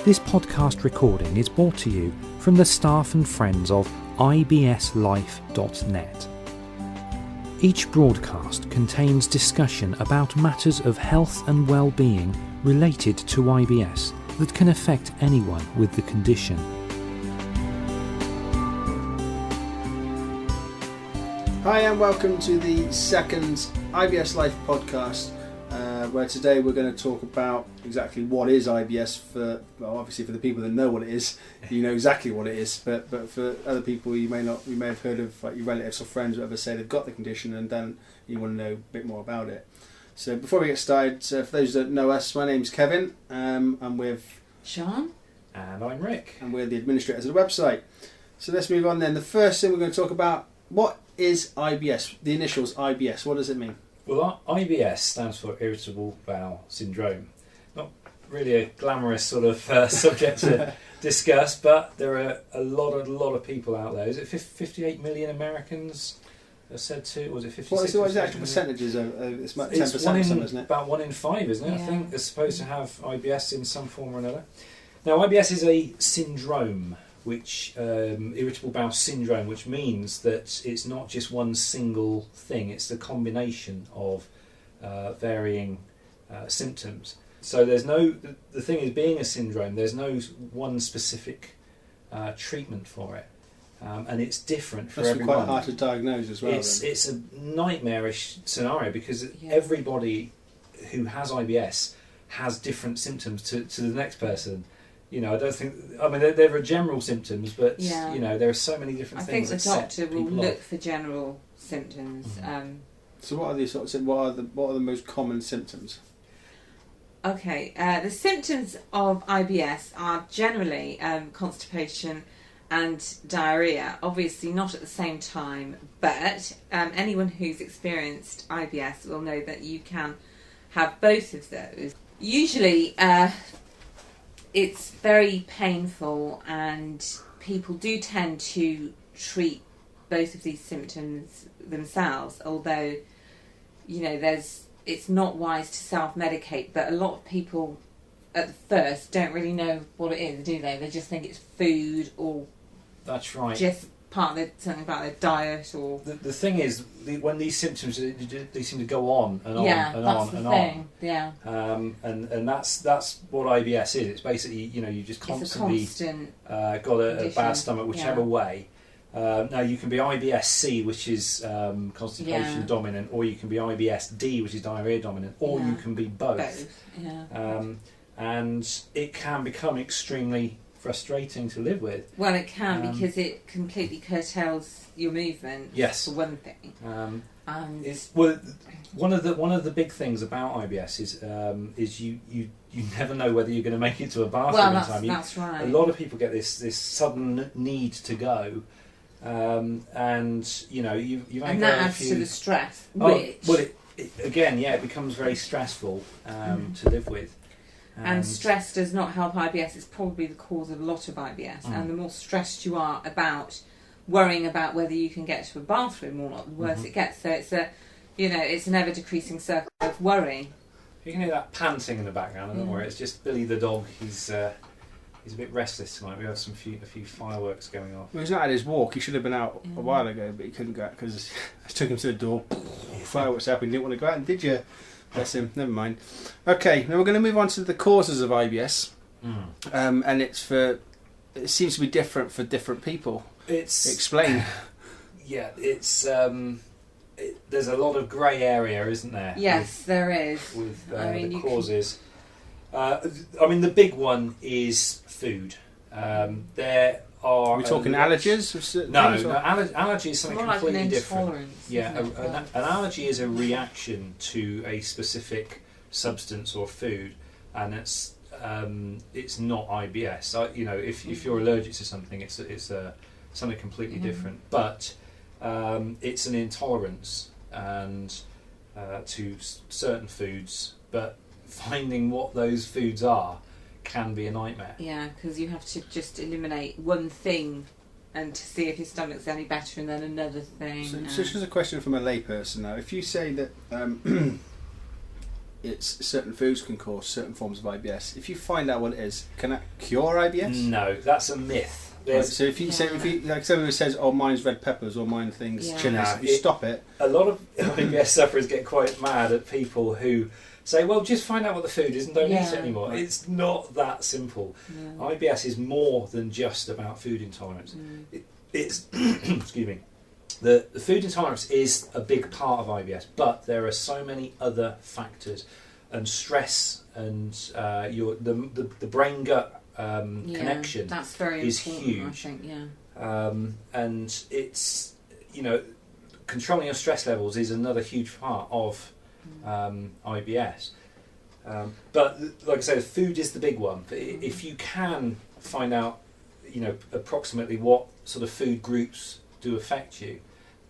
This podcast recording is brought to you from the staff and friends of IBS.life.net. Each broadcast contains discussion about matters of health and well-being related to IBS that can affect anyone with the condition. Hi and welcome to the second IBS Life podcast, where today we're going to talk about exactly what is IBS obviously for the people that know what it is, you know exactly what it is, but for other people you may have heard of, like your relatives or friends or whatever, say they've got the condition and then you want to know a bit more about it. So before we get started, for those that know us, my name's Kevin, I'm with Sean. And I'm Rick. And we're the administrators of the website. So let's move on then. The first thing we're going to talk about, what is IBS? The initials IBS, what does it mean? Well, IBS stands for Irritable Bowel Syndrome. Not really a glamorous sort of subject to discuss, but there are a lot of people out there. Is it 58 million Americans are said to? Was it 56? What is the actual percentages? It's about 10% or something, isn't it? About 1 in 5, isn't it? Yeah. I think is supposed to have IBS in some form or another. Now, IBS is a syndrome, which irritable bowel syndrome, which means that it's not just one single thing, it's a combination of varying symptoms. So there's the thing is, being a syndrome, there's no one specific treatment for it, and it's different for everyone. That's quite hard to diagnose as well. It's a nightmarish scenario because everybody who has IBS has different symptoms to the next person. You know, there are general symptoms, but you know, there are so many different things. I think the doctor will look for general symptoms. Mm-hmm. So what are these sorts of, what are the most common symptoms? Okay, the symptoms of IBS are generally constipation and diarrhea. Obviously not at the same time, but anyone who's experienced IBS will know that you can have both of those. Usually it's very painful, and people do tend to treat both of these symptoms themselves, although, you know, it's not wise to self-medicate, but a lot of people at first don't really know what it is, do they? They just think it's food, or that's right, just something about their diet, or the thing is, when these symptoms they seem to go on and on and that's on the and thing. on. And that's what IBS is. It's basically, you know, you just constantly got a bad stomach, whichever way. Now you can be IBS-C, which is constipation dominant, or you can be IBS-D, which is diarrhea dominant, or you can be both. And it can become extremely frustrating to live with. Well, it can, because it completely curtails your movement. Yes, for one thing. One of the big things about IBS is you never know whether you're going to make it to a bathroom in time. That's right. A lot of people get this sudden need to go, and you know and that adds to the stress. It becomes very stressful to live with. And stress does not help IBS. It's probably the cause of a lot of IBS. And the more stressed you are about worrying about whether you can get to a bathroom or not, the worse it gets. So it's it's an ever decreasing circle of worry. You can hear that panting in the background. Don't worry, it's just Billy the dog. He's a bit restless tonight. We have a few fireworks going off. Well, he's not had his walk. He should have been out a while ago, but he couldn't go out because I took him to the door. Fireworks happened. He didn't want to go out, and did you? Bless him. Never mind. Okay, now we're going to move on to the causes of IBS, and it seems to be different for different people. Explain. Yeah, it's there's a lot of grey area, isn't there? Yes, there is. With the causes. The big one is food. There are. Are we talking allergies? No, allergy is something completely different. An allergy is a reaction to a specific substance or food, and it's not IBS. If you're allergic to something, it's something completely different. But it's an intolerance and to certain foods, but finding what those foods are can be a nightmare. Yeah, because you have to just eliminate one thing and to see if your stomach's any better, and then another thing. So this is a question from a layperson now. If you say that it's certain foods can cause certain forms of IBS. If you find out what it is, can that cure IBS? No, that's a myth. Right, so if you like someone who says, "Oh, mine's red peppers," or "Mine things chilies," you stop it. A lot of IBS sufferers get quite mad at people who say, "Well, just find out what the food is and don't eat it anymore." Right. It's not that simple. Yeah. IBS is more than just about food intolerance. It's excuse me. The food intolerance is a big part of IBS, but there are so many other factors, and stress and the brain gut connection that's very is important, huge. I think, And it's, controlling your stress levels is another huge part of IBS. But like I said, food is the big one. But if you can find out, approximately what sort of food groups do affect you,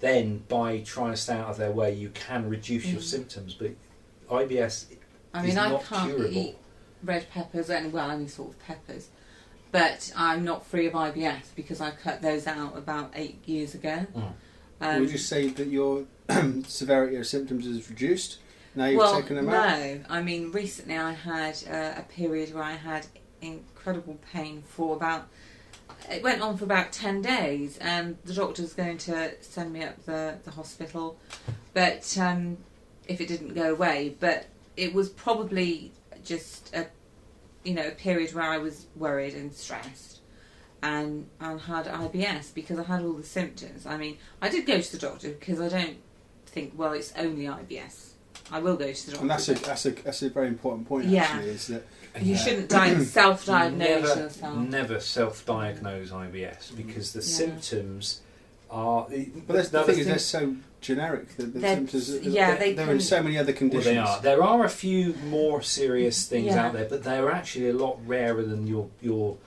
then by trying to stay out of their way, you can reduce your symptoms. But IBS is I not can't curable. eat red peppers, any sort of peppers, but I'm not free of IBS because I cut those out about 8 years ago. Would you say that your severity of symptoms is reduced now you've taken them out? No. I mean, recently I had a period where I had incredible pain for it went on for about 10 days, and the doctor's going to send me up the hospital, but if it didn't go away. But it was probably just a period where I was worried and stressed and had IBS because I had all the symptoms. I mean, I did go to the doctor because I don't think, well, it's only IBS. I will go to the doctor. And that's a very important point, actually, is that you shouldn't self-diagnose yourself. Never self-diagnose IBS because the symptoms are... But the thing is, they're so generic. The symptoms, they're in so many other conditions. Well, they are. There are a few more serious things out there, but they're actually a lot rarer than your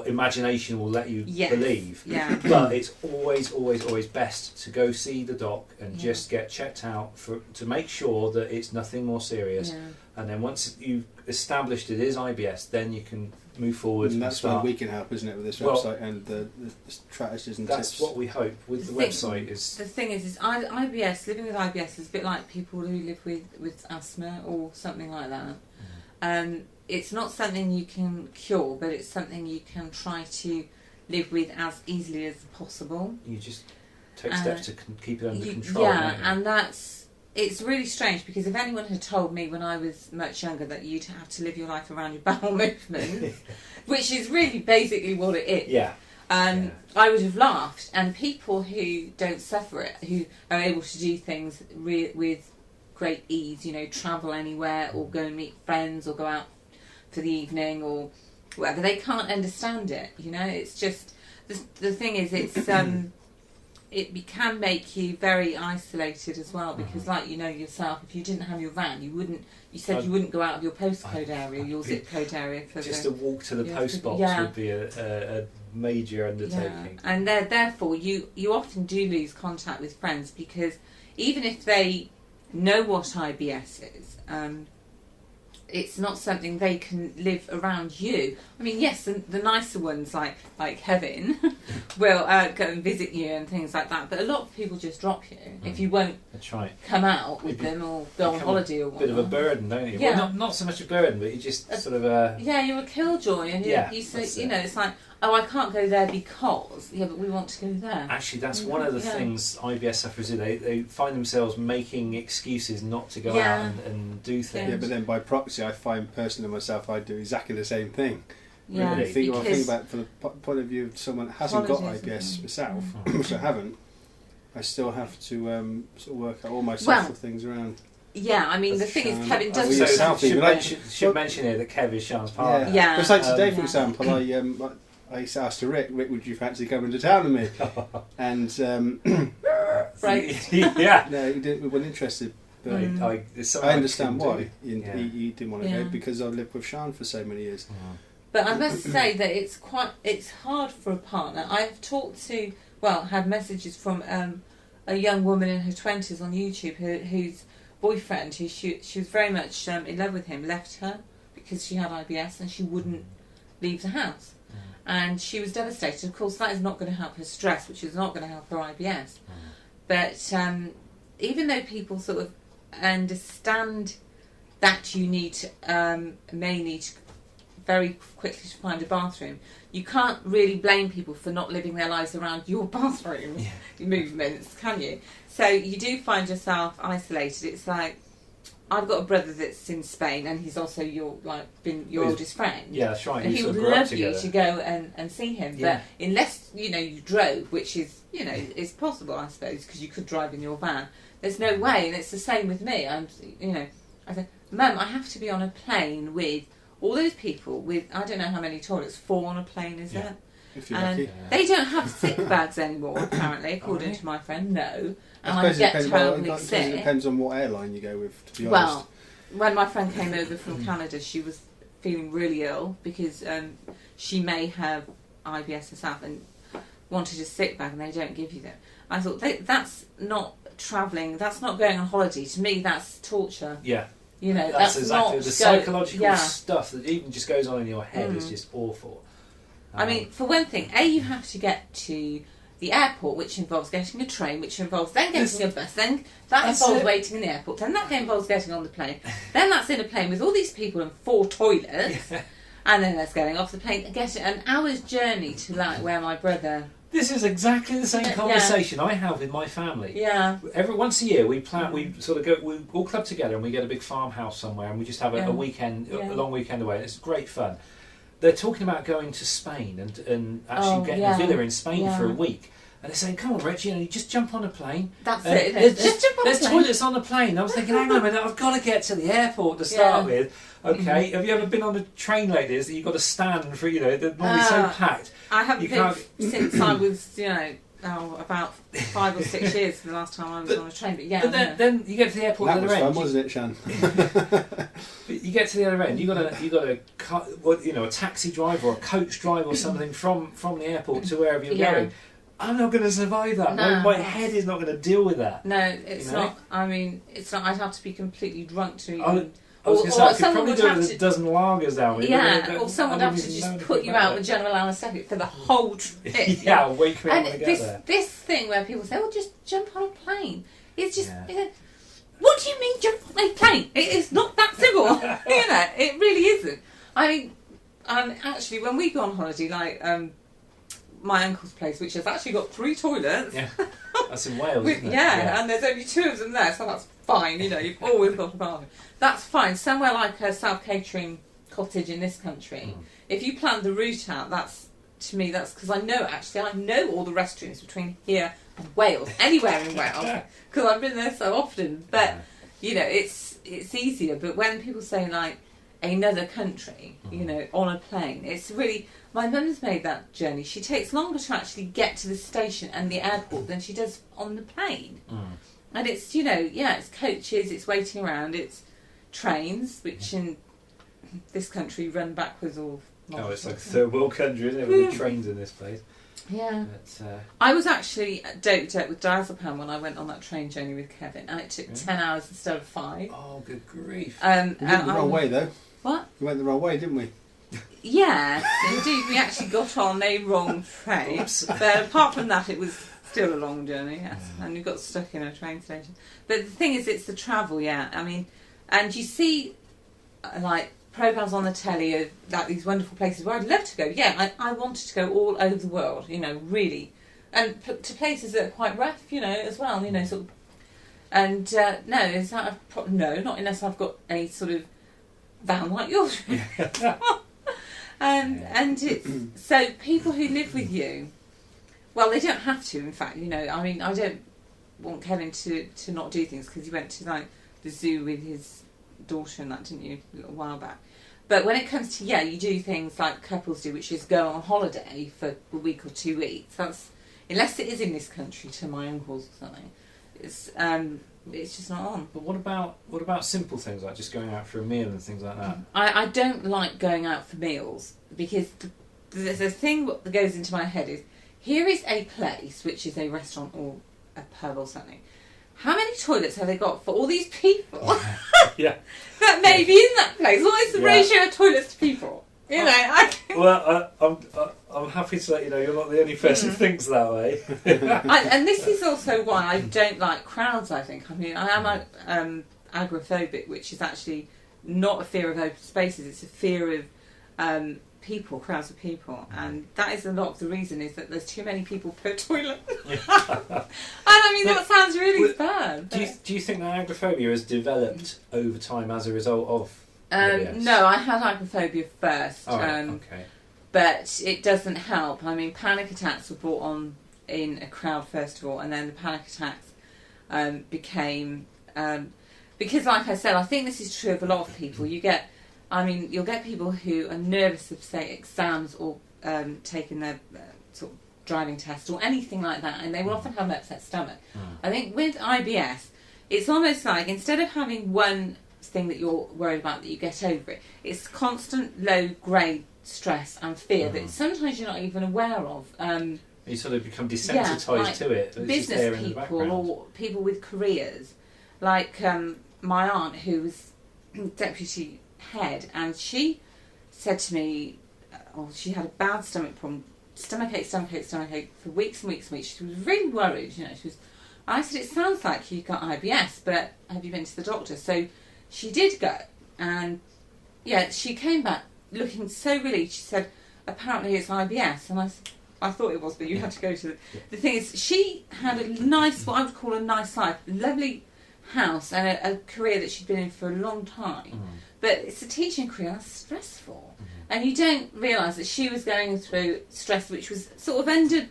imagination will let you believe. Yeah. But it's always best to go see the doc and just get checked out to make sure that it's nothing more serious. Yeah. And then once you've established it is IBS, then you can move forward. And that's where we can help, isn't it, with this website and the strategies and tips. That's what we hope with the website. The thing is IBS, living with IBS is a bit like people who live with asthma or something like that. It's not something you can cure, but it's something you can try to live with as easily as possible. You just take steps to keep it under control. Yeah, and it's really strange because if anyone had told me when I was much younger that you'd have to live your life around your bowel movement, which is really basically what it is, I would have laughed. And people who don't suffer it, who are able to do things with great ease, travel anywhere or go and meet friends or go out for the evening or whatever, they can't understand it. It's just the thing is, it's it can make you very isolated as well because, like yourself, if you didn't have your van, you wouldn't go out of your postcode area, your zip code area for just a walk to the post box would be a major undertaking. And therefore, you often do lose contact with friends because even if they know what IBS is, it's not something they can live around you. I mean, yes, the nicer ones like Kevin will go and visit you and things like that. But a lot of people just drop you if you won't come out with them or go on holiday or whatnot. Bit of a burden, don't you? Yeah. Well, not so much a burden, but you just sort of you're a killjoy, and you say, it's like, oh, I can't go there because but we want to go there. Actually, that's one of the things IBS sufferers do. They find themselves making excuses not to go out and do things. Yeah, but then by proxy, I find personally myself, I do exactly the same thing. Yeah, really. Think about it from the point of view of someone that hasn't got IBS myself, which I haven't. I still have to sort of work out all my social things around. Yeah, I mean, the thing is, Kevin does... should mention here that Kev is Sean's partner. Yeah. It's like today, for example, I asked Rick, would you fancy coming to town with me? And right. No, we weren't interested. But I understand why he didn't want to go because I've lived with Sean for so many years. But I must say that it's hard for a partner. I've had messages from a young woman in her 20s on YouTube whose boyfriend, she was very much in love with him, left her because she had IBS and she wouldn't leave the house. And she was devastated. Of course, that is not going to help her stress, which is not going to help her IBS. But even though people sort of understand that you may need very quickly to find a bathroom. You can't really blame people for not living their lives around your bathroom movements, can you? So you do find yourself isolated. It's like, I've got a brother that's in Spain, and he's also your oldest friend. Yeah, that's right. And You he sort would of grew up love you together. to go and see him. Yeah. But unless, you drove, which is, it's possible, I suppose, because you could drive in your van. There's no way, and it's the same with me. I said, Mum, I have to be on a plane with all those people with, I don't know how many toilets, 4 on a plane, is that? If you're And lucky. they don't have sick bags anymore, apparently, according to my friend. No. And I I suppose get it terribly it sick. depends on what airline you go with, to be honest. Well, when my friend came over from Canada, she was feeling really ill because she may have IBS herself and wanted a sick bag, and they don't give you them. I thought, that's not travelling, that's not going on holiday. To me, that's torture. Yeah. That's exactly not the psychological stuff that even just goes on in your head is Mm. just awful. I mean, for one thing, you have to get to the airport, which involves getting a train, which involves then getting a bus, then that involves waiting in the airport, then that involves getting on the plane, then that's in a plane with all these people and 4 toilets, and then there's going off the plane and getting an hour's journey to where my brother. This is exactly the same conversation I have with my family. Yeah. Every once a year we plan. We sort of go. We all club together and we get a big farmhouse somewhere and we just have a weekend, a long weekend away. And it's great fun. They're talking about going to Spain and actually getting a villa in Spain for a week. And they're saying, "Come on, Rich, you just jump on a plane." That's it. Just jump on a plane. There's toilets on the plane. I was thinking, hang on a minute, I've got to get to the airport to start with. Okay, have you ever been on a train like this that you've got to stand for? They're normally so packed. I haven't been since I was, about 5 or 6 years the last time I was on a train. But then you get to the airport That at the was other fun, end. wasn't it, Shan? You get to the other end. You got a taxi driver or a coach driver or something from the airport to wherever you're going. I'm not going to survive that. No. My head is not going to deal with that. No, it's not. I mean, it's not. I'd have to be completely drunk to even. I was going to say, I could someone probably would do it have with a dozen lagers down with. or someone would have to just put you out with general anaesthetic for the whole trip. Wake me up when I get there. This thing where people say, "Oh, just jump on a plane." It's just. What do you mean jump on a plane? It is not that simple. It really isn't. I mean, actually, when we go on holiday, my uncle's place, which has actually got 3 toilets. Yeah, that's in Wales, isn't it? And there's only 2 of them there, so that's fine. You've always got a bathroom. That's fine. Somewhere like a self-catering cottage in this country, if you plan the route out, that's because I know all the restrooms between here and Wales, anywhere in Wales, because I've been there so often. But it's easier. But when people say another country, on a plane, it's really. My mum's made that journey. She takes longer to actually get to the station and the airport than she does on the plane. And it's, it's coaches, it's waiting around, it's trains, which in this country run backwards or... it's like a third world country, isn't it, with the trains in this place. Yeah. But, I was actually doped up with diazepam when I went on that train journey with Kevin, and it took 10 hours instead of 5. Oh, good grief. We went the wrong way, though. What? We went the wrong way, didn't we? Yes, indeed. We actually got on a wrong train. But apart from that, it was still a long journey, yes. And we got stuck in a train station. But the thing is, it's the travel, I mean, and you see, programmes on the telly of these wonderful places where I'd love to go. Yeah, I wanted to go all over the world, really. And to places that are quite rough, as well, sort of. And no, is that no, not unless I've got a sort of van like yours. And it's so people who live with you, well, they don't have to. In fact, I mean, I don't want Kevin to not do things because he went to the zoo with his daughter and that, didn't you, a little while back? But when it comes to you do things like couples do, which is go on holiday for a week or 2 weeks. That's unless it is in this country to my uncles or something. It's just not on. But what about simple things like just going out for a meal and things like that? I don't like going out for meals because the thing that goes into my head is, here is a place which is a restaurant or a pub or something. How many toilets have they got for all these people? That may be in that place. What is the ratio of toilets to people? Well, I'm happy to let you know you're not the only person who thinks that way. And this is also why I don't like crowds, I think. I mean, I am agoraphobic, which is actually not a fear of open spaces, it's a fear of people, crowds of people, and that is a lot of the reason is that there's too many people per toilet. And I mean, that sounds really bad. Do you think that agoraphobia has developed over time as a result of IBS? No, I had agoraphobia first. Oh, okay. But it doesn't help. I mean, panic attacks were brought on in a crowd first of all, and then the panic attacks became because, like I said, I think this is true of a lot of people. You'll get people who are nervous of, say, exams or taking their sort of driving test or anything like that, and they will often have an upset stomach. I think with IBS, it's almost like instead of having one thing that you're worried about that you get over it, it's constant low-grade stress and fear that sometimes you're not even aware of. You sort of become desensitised to it. It's business just there in the people background. or people with careers, like my aunt who was deputy head, and she said to me, she had a bad stomach problem, stomachache for weeks and weeks and weeks. She was really worried, I said, it sounds like you got IBS, but have you been to the doctor? So she did go, and she came back looking so relieved. She said, apparently it's IBS, and I thought it was, but you had to go to the thing is, she had a nice, what I would call a nice life, lovely house, and a career that she'd been in for a long time. But it's a teaching career, that's stressful. And you don't realise that she was going through stress which was sort of under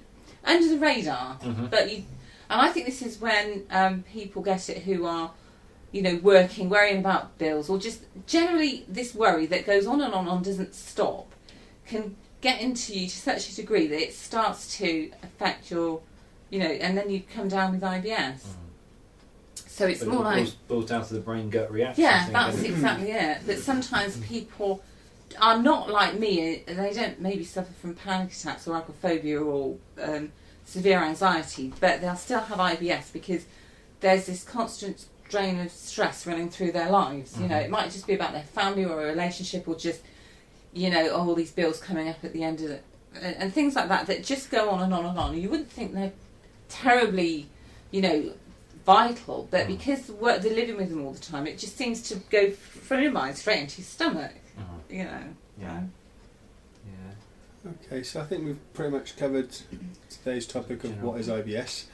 the radar. But and I think this is when people get it who are, working, worrying about bills, or just generally this worry that goes on and on, doesn't stop, can get into you to such a degree that it starts to affect your, and then you come down with IBS. So it's more like boils down to the brain-gut reaction. Yeah, that's exactly it. But sometimes people are not like me. They don't maybe suffer from panic attacks or agoraphobia or severe anxiety, but they'll still have IBS because there's this constant drain of stress running through their lives. It might just be about their family or a relationship, or just all these bills coming up at the end of it, and things like that just go on and on and on. You wouldn't think they're terribly, vital, but because they're living with them all the time, it just seems to go from your mind straight into your stomach. Yeah. Okay, so I think we've pretty much covered today's topic of what is IBS.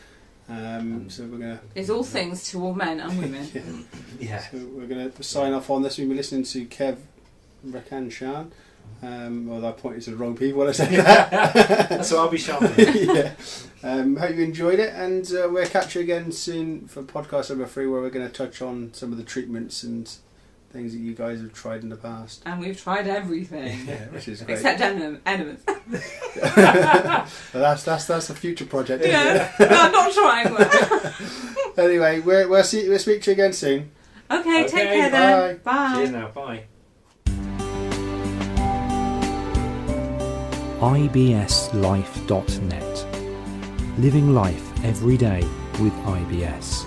So we're going to... It's all things to all men and women. So we're going to sign off on this. We've been listening to Kev Rakanshan. Well, I pointed to the wrong people when I said that. That's what I'll be sharpening. Hope you enjoyed it, and we'll catch you again soon for podcast number 3, where we're going to touch on some of the treatments and things that you guys have tried in the past. And we've tried everything. Which is great. Except enemas. That's a future project. No, I'm not trying one. Anyway, we'll speak to you again soon. Okay, take care then. Bye. Cheers now. Bye. IBSlife.net. Living life every day with IBS.